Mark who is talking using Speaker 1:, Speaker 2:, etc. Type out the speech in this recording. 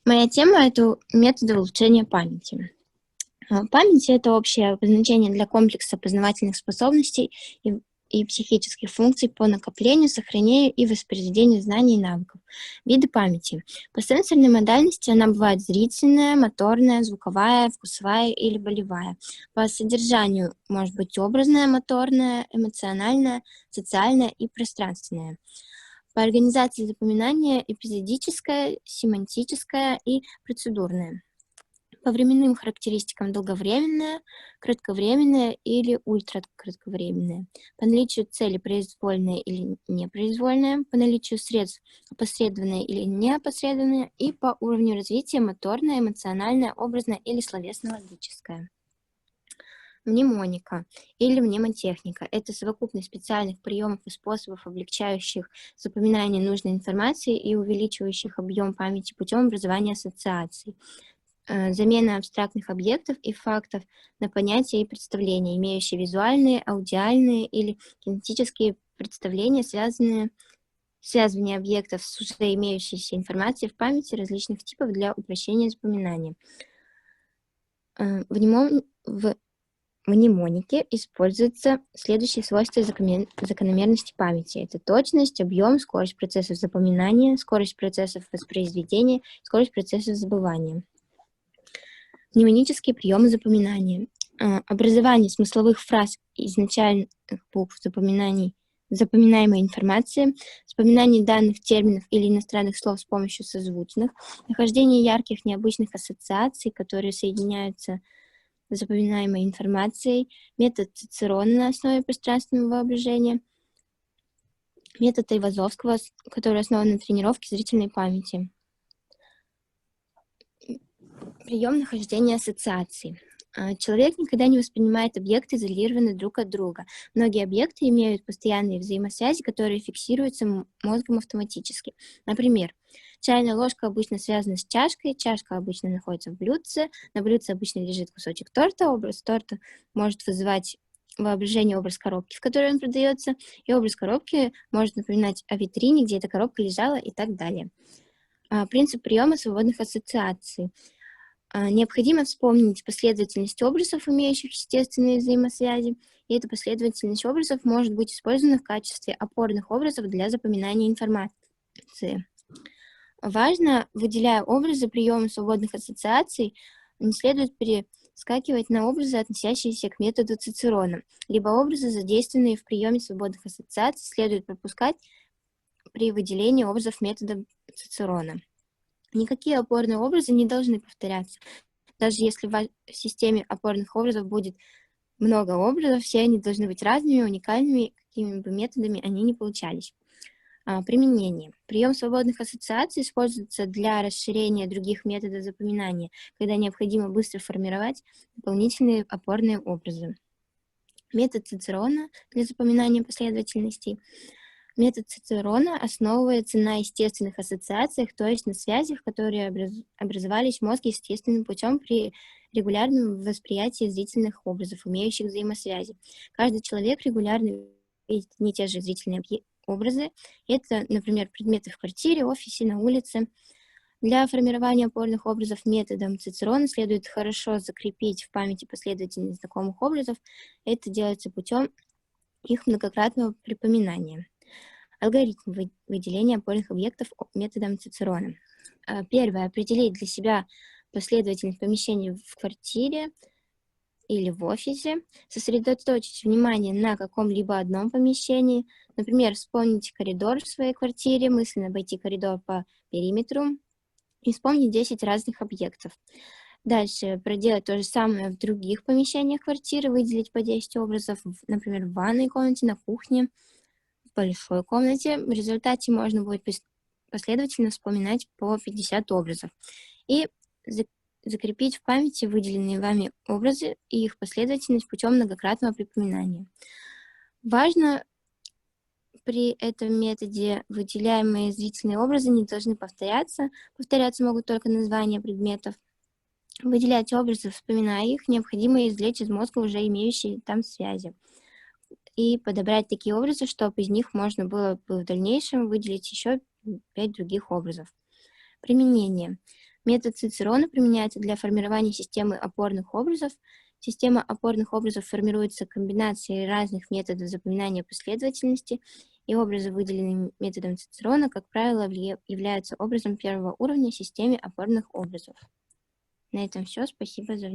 Speaker 1: Моя тема — это методы улучшения памяти. Память — это общее обозначение для комплекса познавательных способностей и психических функций по накоплению, сохранению и воспроизведению знаний и навыков. Виды памяти. По сенсорной модальности она бывает зрительная, моторная, звуковая, вкусовая или болевая. По содержанию может быть образная, моторная, эмоциональная, социальная и пространственная. По организации запоминания эпизодическая, семантическая и процедурная. По временным характеристикам долговременная, кратковременная или ультракратковременная. По наличию цели произвольная или непроизвольная, по наличию средств опосредованная или неопосредованная и по уровню развития моторная, эмоциональная, образная или словесно-логическая. Мнемоника или мнемотехника — это совокупность специальных приемов и способов, облегчающих запоминание нужной информации и увеличивающих объем памяти путем образования ассоциаций. Замена абстрактных объектов и фактов на понятия и представления, имеющие визуальные, аудиальные или кинетические представления, связывание объектов с уже имеющейся информацией в памяти различных типов для упрощения запоминания. В мнемонике используются следующие свойства закономерности памяти. Это точность, объем, скорость процессов запоминания, скорость процессов воспроизведения, скорость процессов забывания. Мнемонические приемы запоминания. Образование смысловых фраз изначальных букв запоминаемой информации, вспоминание данных терминов или иностранных слов с помощью созвучных, нахождение ярких необычных ассоциаций, которые соединяются с запоминаемой информацией, метод Цицерона на основе пространственного воображения, метод Айвазовского, который основан на тренировке зрительной памяти. Прием нахождения ассоциаций. Человек никогда не воспринимает объекты изолированно друг от друга. Многие объекты имеют постоянные взаимосвязи, которые фиксируются мозгом автоматически. Например, чайная ложка обычно связана с чашкой, чашка обычно находится в блюдце, на блюдце обычно лежит кусочек торта, образ торта может вызывать воображение образ коробки, в которой он продается, и образ коробки может напоминать о витрине, где эта коробка лежала, и так далее. Принцип приема свободных ассоциаций. Необходимо вспомнить последовательность образов, имеющих естественные взаимосвязи, и эта последовательность образов может быть использована в качестве опорных образов для запоминания информации. Важно, выделяя образы приема свободных ассоциаций, не следует перескакивать на образы, относящиеся к методу Цицерона, либо образы, задействованные в приеме свободных ассоциаций, следует пропускать при выделении образов метода Цицерона. Никакие опорные образы не должны повторяться. Даже если в системе опорных образов будет много образов, все они должны быть разными, уникальными, какими бы методами они ни получались. Применение. Прием свободных ассоциаций используется для расширения других методов запоминания, когда необходимо быстро формировать дополнительные опорные образы. Метод Цицерона для запоминания последовательностей. Метод Цицерона основывается на естественных ассоциациях, то есть на связях, которые образовались в мозге естественным путем при регулярном восприятии зрительных образов, имеющих взаимосвязи. Каждый человек регулярно видит не те же зрительные образы. Это, например, предметы в квартире, офисе, на улице. Для формирования опорных образов методом Цицерона следует хорошо закрепить в памяти последовательность знакомых образов. Это делается путем их многократного припоминания. Алгоритм выделения опорных объектов методом Цицерона. Первое. Определить для себя последовательность помещений в квартире или в офисе. Сосредоточить внимание на каком-либо одном помещении. Например, вспомнить коридор в своей квартире, мысленно обойти коридор по периметру и вспомнить 10 разных объектов. Дальше проделать то же самое в других помещениях квартиры, выделить по 10 образов, например, в ванной комнате, на кухне, в большой комнате. В результате можно будет последовательно вспоминать по 50 образов. И закрепить в памяти выделенные вами образы и их последовательность путем многократного припоминания. Важно при этом методе выделяемые зрительные образы не должны повторяться. Повторяться могут только названия предметов. Выделять образы, вспоминая их, необходимо извлечь из мозга уже имеющие там связи и подобрать такие образы, чтобы из них можно было бы в дальнейшем выделить еще 5 других образов. Применение. Метод Цицерона применяется для формирования системы опорных образов. Система опорных образов формируется комбинацией разных методов запоминания последовательности, и образы, выделенные методом Цицерона, как правило, являются образом первого уровня в системе опорных образов. На этом все. Спасибо за внимание.